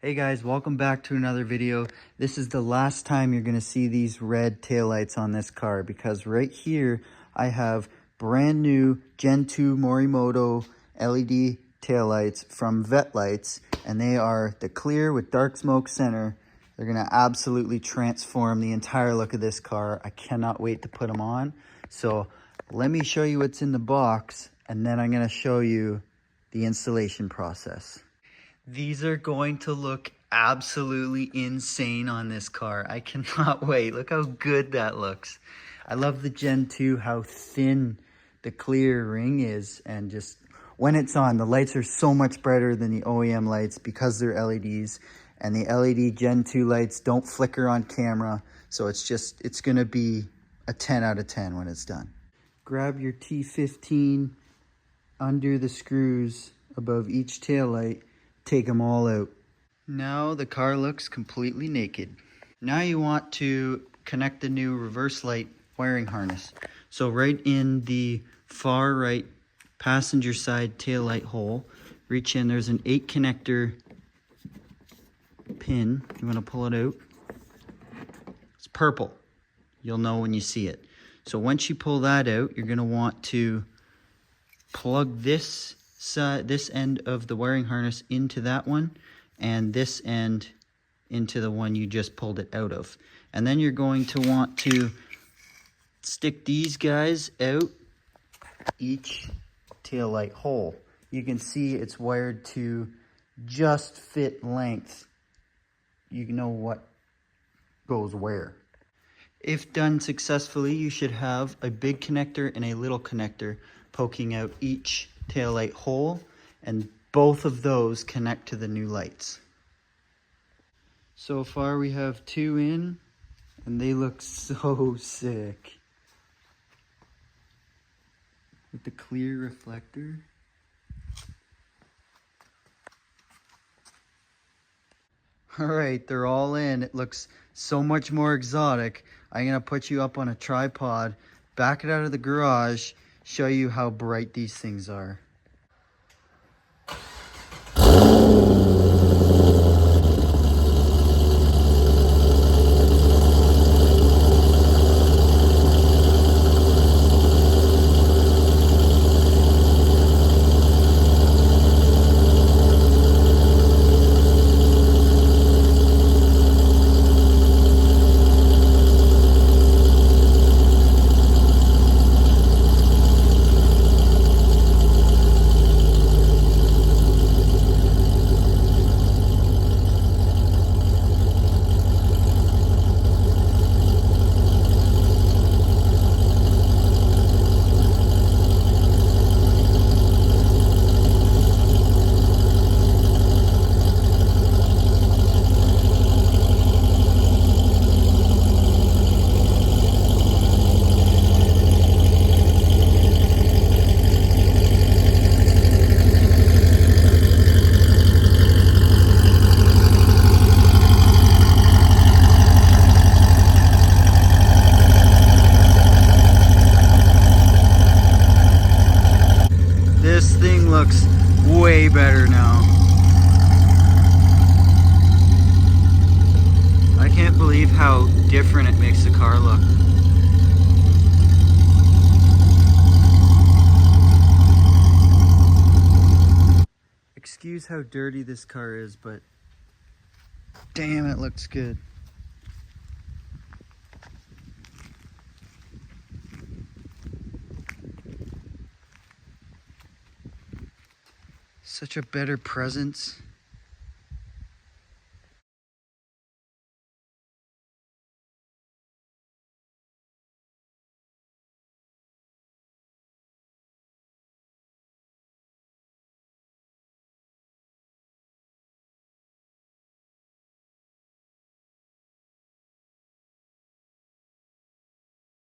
Hey guys, welcome back to another video. This is the last time you're going to see these red taillights on this car because right here I have brand new Gen 2 Morimoto LED taillights from Vette Lights, and they are the clear with dark smoke center. They're going to absolutely transform the entire look of this car. I cannot wait to put them on. So let me show you what's in the box, and then I'm going to show you the installation process. These are going to look absolutely insane on this car. I cannot wait. Look how good that looks. I love the Gen 2, how thin the clear ring is, and just when it's on, the lights are so much brighter than the OEM lights because they're LEDs, and the LED Gen 2 lights don't flicker on camera, so it's gonna be a 10 out of 10 when it's done. Grab your T15, undo the screws above each taillight, take them all out. Now the car looks completely naked. Now you want to connect the new reverse light wiring harness. So right in the far right passenger side tail light hole, reach in, there's an 8 connector pin. You want to pull it out. It's purple. You'll know when you see it. So once you pull that out, you're going to want to plug this end of the wiring harness into that one, and this end into the one you just pulled it out of. And then you're going to want to stick these guys out each tail light hole. You can see it's wired to just fit length. You know what goes where. If done successfully, you should have a big connector and a little connector poking out each taillight hole, and both of those connect to the new lights. So far we have 2 in, and they look so sick. With the clear reflector. Alright, they're all in. It looks so much more exotic. I'm going to put you up on a tripod, back it out of the garage, show you how bright these things are. This thing looks way better now. I can't believe how different it makes the car look. Excuse how dirty this car is, but damn, it looks good. Such a better presence.